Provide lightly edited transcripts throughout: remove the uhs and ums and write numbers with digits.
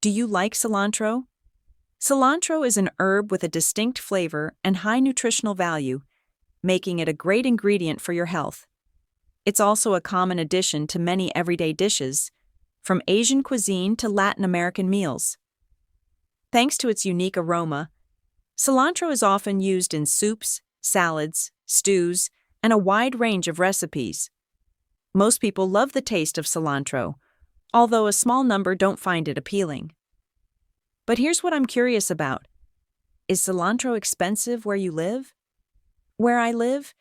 Do you like cilantro? Cilantro is an herb with a distinct flavor and high nutritional value, making it a great ingredient for your health. It's also a common addition to many everyday dishes, from Asian cuisine to Latin American meals. Thanks to its unique aroma, cilantro is often used in soups, salads, stews, and a wide range of recipes. Most people love the taste of cilantro, although a small number don't find it appealing. But here's what I'm curious about. Is cilantro expensive where you live? Where I live,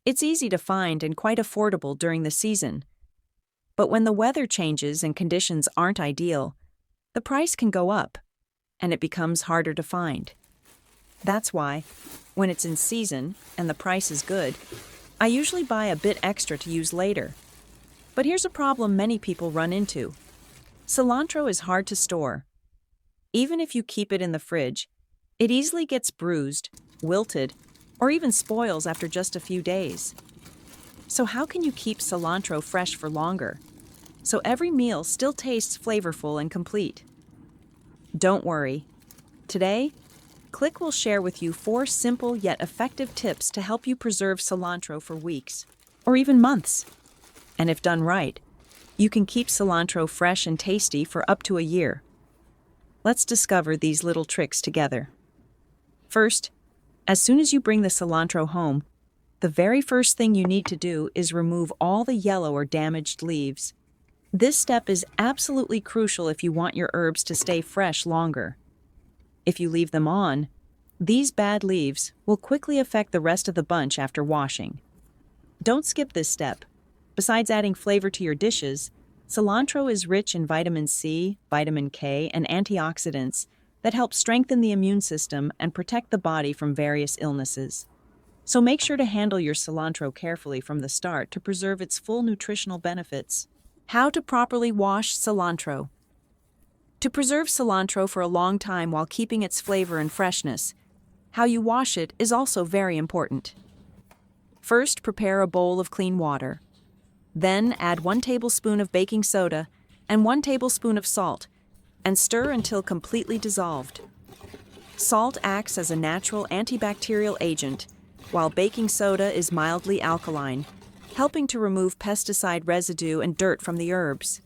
it's easy to find and quite affordable during the season. But when the weather changes and conditions aren't ideal, the price can go up, and it becomes harder to find. That's why, when it's in season and the price is good, I usually buy a bit extra to use later. But here's a problem many people run into. Cilantro is hard to store. Even if you keep it in the fridge, it easily gets bruised, wilted, or even spoils after just a few days. So how can you keep cilantro fresh for longer, so every meal still tastes flavorful and complete? Don't worry. Today, Click will share with you 4 simple yet effective tips to help you preserve cilantro for weeks, or even months. And if done right, you can keep cilantro fresh and tasty for up to a year. Let's discover these little tricks together. First, as soon as you bring the cilantro home, the very first thing you need to do is remove all the yellow or damaged leaves. This step is absolutely crucial if you want your herbs to stay fresh longer. If you leave them on, these bad leaves will quickly affect the rest of the bunch after washing. Don't skip this step. Besides adding flavor to your dishes, cilantro is rich in vitamin C, vitamin K, and antioxidants that help strengthen the immune system and protect the body from various illnesses. So make sure to handle your cilantro carefully from the start to preserve its full nutritional benefits. How to properly wash cilantro. To preserve cilantro for a long time while keeping its flavor and freshness, how you wash it is also very important. First, prepare a bowl of clean water. Then add 1 tablespoon of baking soda and 1 tablespoon of salt, and stir until completely dissolved. Salt acts as a natural antibacterial agent, while baking soda is mildly alkaline, helping to remove pesticide residue and dirt from the herbs.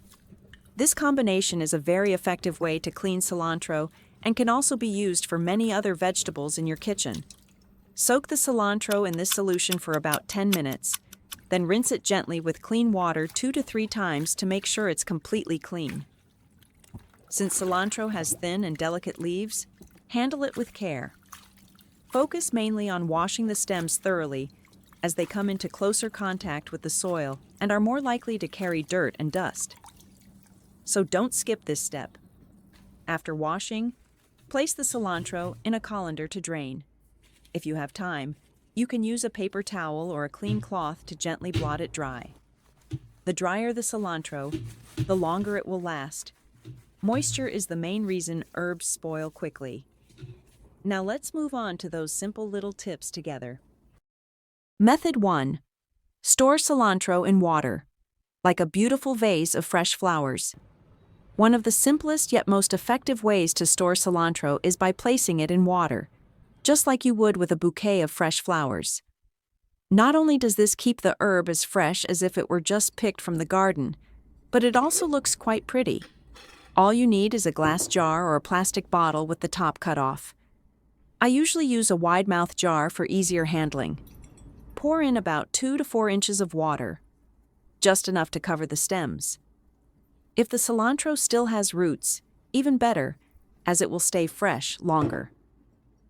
This combination is a very effective way to clean cilantro and can also be used for many other vegetables in your kitchen. Soak the cilantro in this solution for about 10 minutes, then rinse it gently with clean water 2 to 3 times to make sure it's completely clean. Since cilantro has thin and delicate leaves, handle it with care. Focus mainly on washing the stems thoroughly, as they come into closer contact with the soil and are more likely to carry dirt and dust. So don't skip this step. After washing, place the cilantro in a colander to drain. If you have time, you can use a paper towel or a clean cloth to gently blot it dry. The drier the cilantro, the longer it will last. Moisture is the main reason herbs spoil quickly. Now let's move on to those simple little tips together. Method 1. Store cilantro in water, like a beautiful vase of fresh flowers. One of the simplest yet most effective ways to store cilantro is by placing it in water, just like you would with a bouquet of fresh flowers. Not only does this keep the herb as fresh as if it were just picked from the garden, but it also looks quite pretty. All you need is a glass jar or a plastic bottle with the top cut off. I usually use a wide-mouth jar for easier handling. Pour in about 2 to 4 inches of water, just enough to cover the stems. If the cilantro still has roots, even better, as it will stay fresh longer.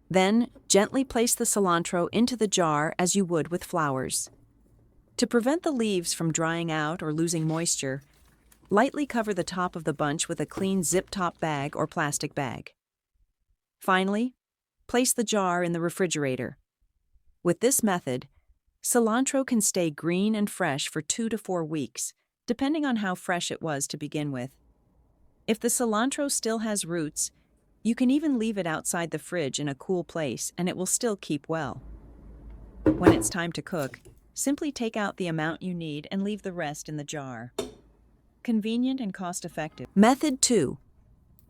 Then, gently place the cilantro into the jar as you would with flowers. To prevent the leaves from drying out or losing moisture, lightly cover the top of the bunch with a clean zip-top bag or plastic bag. Finally, place the jar in the refrigerator. With this method, cilantro can stay green and fresh for 2 to 4 weeks, depending on how fresh it was to begin with. If the cilantro still has roots, you can even leave it outside the fridge in a cool place and it will still keep well. When it's time to cook, simply take out the amount you need and leave the rest in the jar. Convenient and cost-effective. Method 2.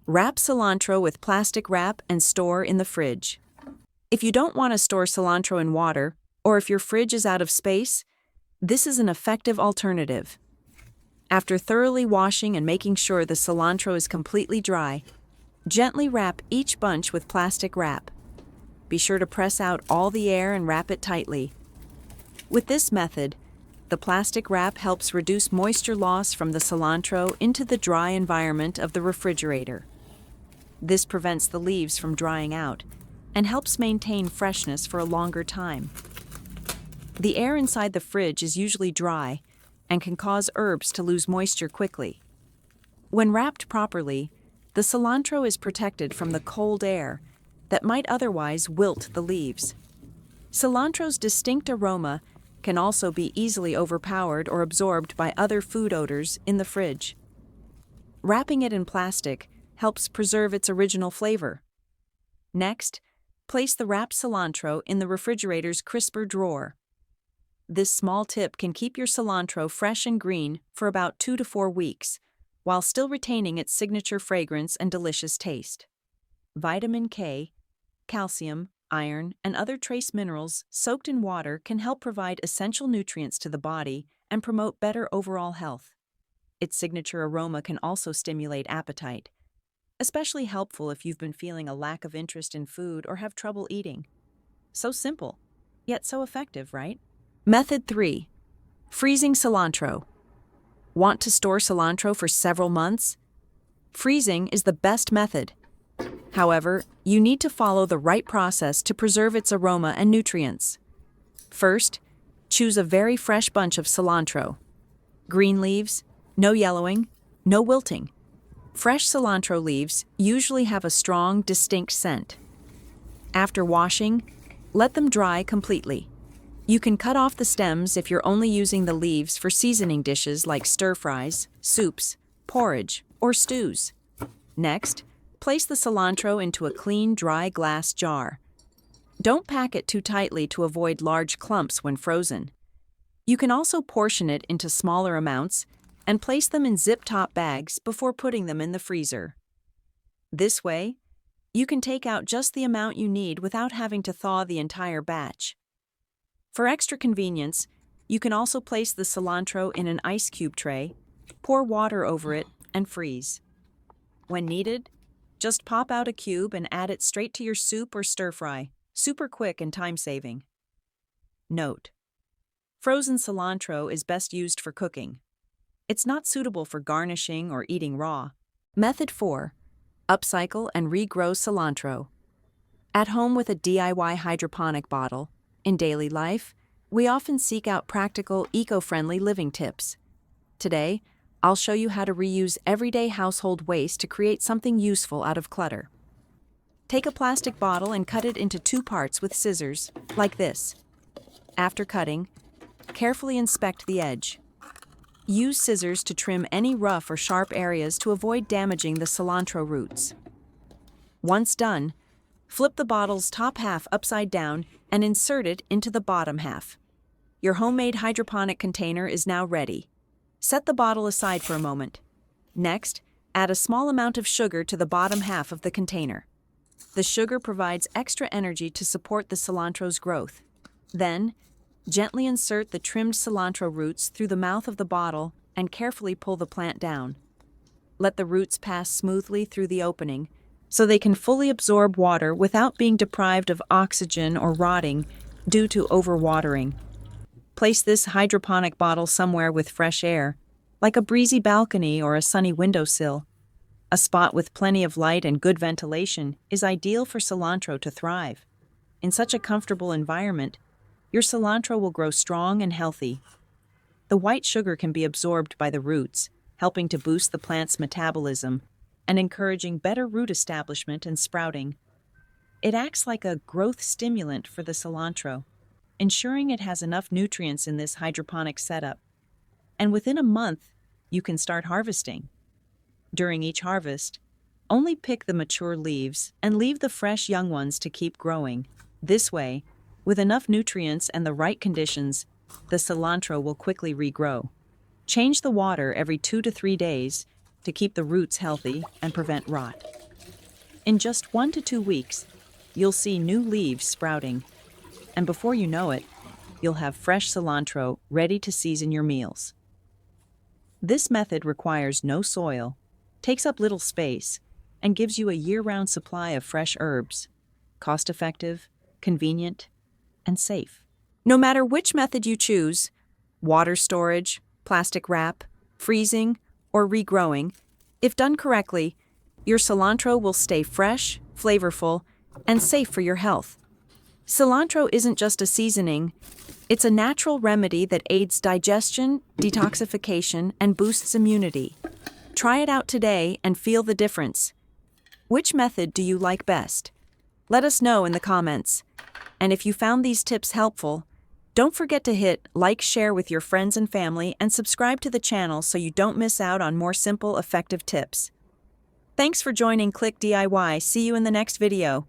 Wrap cilantro with plastic wrap and store in the fridge. If you don't want to store cilantro in water, or if your fridge is out of space, this is an effective alternative. After thoroughly washing and making sure the cilantro is completely dry, gently wrap each bunch with plastic wrap. Be sure to press out all the air and wrap it tightly. With this method, the plastic wrap helps reduce moisture loss from the cilantro into the dry environment of the refrigerator. This prevents the leaves from drying out and helps maintain freshness for a longer time. The air inside the fridge is usually dry and can cause herbs to lose moisture quickly. When wrapped properly, the cilantro is protected from the cold air that might otherwise wilt the leaves. Cilantro's distinct aroma can also be easily overpowered or absorbed by other food odors in the fridge. Wrapping it in plastic helps preserve its original flavor. Next, place the wrapped cilantro in the refrigerator's crisper drawer. This small tip can keep your cilantro fresh and green for about 2 to 4 weeks, while still retaining its signature fragrance and delicious taste. Vitamin K, calcium, iron, and other trace minerals soaked in water can help provide essential nutrients to the body and promote better overall health. Its signature aroma can also stimulate appetite, especially helpful if you've been feeling a lack of interest in food or have trouble eating. So simple, yet so effective, right? Method 3. Freezing cilantro. Want to store cilantro for several months? Freezing is the best method. However, you need to follow the right process to preserve its aroma and nutrients. First, choose a very fresh bunch of cilantro. Green leaves, no yellowing, no wilting. Fresh cilantro leaves usually have a strong, distinct scent. After washing, let them dry completely. You can cut off the stems if you're only using the leaves for seasoning dishes like stir-fries, soups, porridge, or stews. Next, place the cilantro into a clean, dry glass jar. Don't pack it too tightly to avoid large clumps when frozen. You can also portion it into smaller amounts and place them in zip-top bags before putting them in the freezer. This way, you can take out just the amount you need without having to thaw the entire batch. For extra convenience, you can also place the cilantro in an ice cube tray, pour water over it, and freeze. When needed, just pop out a cube and add it straight to your soup or stir-fry. Super quick and time-saving. Note: frozen cilantro is best used for cooking. It's not suitable for garnishing or eating raw. Method 4. Upcycle and regrow cilantro. At home with a DIY hydroponic bottle, in daily life, we often seek out practical, eco-friendly living tips. Today, I'll show you how to reuse everyday household waste to create something useful out of clutter. Take a plastic bottle and cut it into 2 parts with scissors, like this. After cutting, carefully inspect the edge. Use scissors to trim any rough or sharp areas to avoid damaging the cilantro roots. Once done, flip the bottle's top half upside down and insert it into the bottom half. Your homemade hydroponic container is now ready. Set the bottle aside for a moment. Next, add a small amount of sugar to the bottom half of the container. The sugar provides extra energy to support the cilantro's growth. Then, gently insert the trimmed cilantro roots through the mouth of the bottle and carefully pull the plant down. Let the roots pass smoothly through the opening so they can fully absorb water without being deprived of oxygen or rotting due to overwatering. Place this hydroponic bottle somewhere with fresh air, like a breezy balcony or a sunny windowsill. A spot with plenty of light and good ventilation is ideal for cilantro to thrive. In such a comfortable environment, your cilantro will grow strong and healthy. The white sugar can be absorbed by the roots, helping to boost the plant's metabolism and encouraging better root establishment and sprouting. It acts like a growth stimulant for the cilantro, ensuring it has enough nutrients in this hydroponic setup. And within a month, you can start harvesting. During each harvest, only pick the mature leaves and leave the fresh young ones to keep growing. This way, with enough nutrients and the right conditions, the cilantro will quickly regrow. Change the water every 2 to 3 days to keep the roots healthy and prevent rot. In just 1 to 2 weeks, you'll see new leaves sprouting, and before you know it, you'll have fresh cilantro ready to season your meals. This method requires no soil, takes up little space, and gives you a year-round supply of fresh herbs, cost-effective, convenient, and safe. No matter which method you choose, water storage, plastic wrap, freezing, or regrowing, if done correctly, your cilantro will stay fresh, flavorful, and safe for your health. Cilantro isn't just a seasoning, it's a natural remedy that aids digestion, detoxification, and boosts immunity. Try it out today and feel the difference. Which method do you like best? Let us know in the comments. And if you found these tips helpful, don't forget to hit like, share with your friends and family, and subscribe to the channel so you don't miss out on more simple, effective tips. Thanks for joining Click DIY. See you in the next video.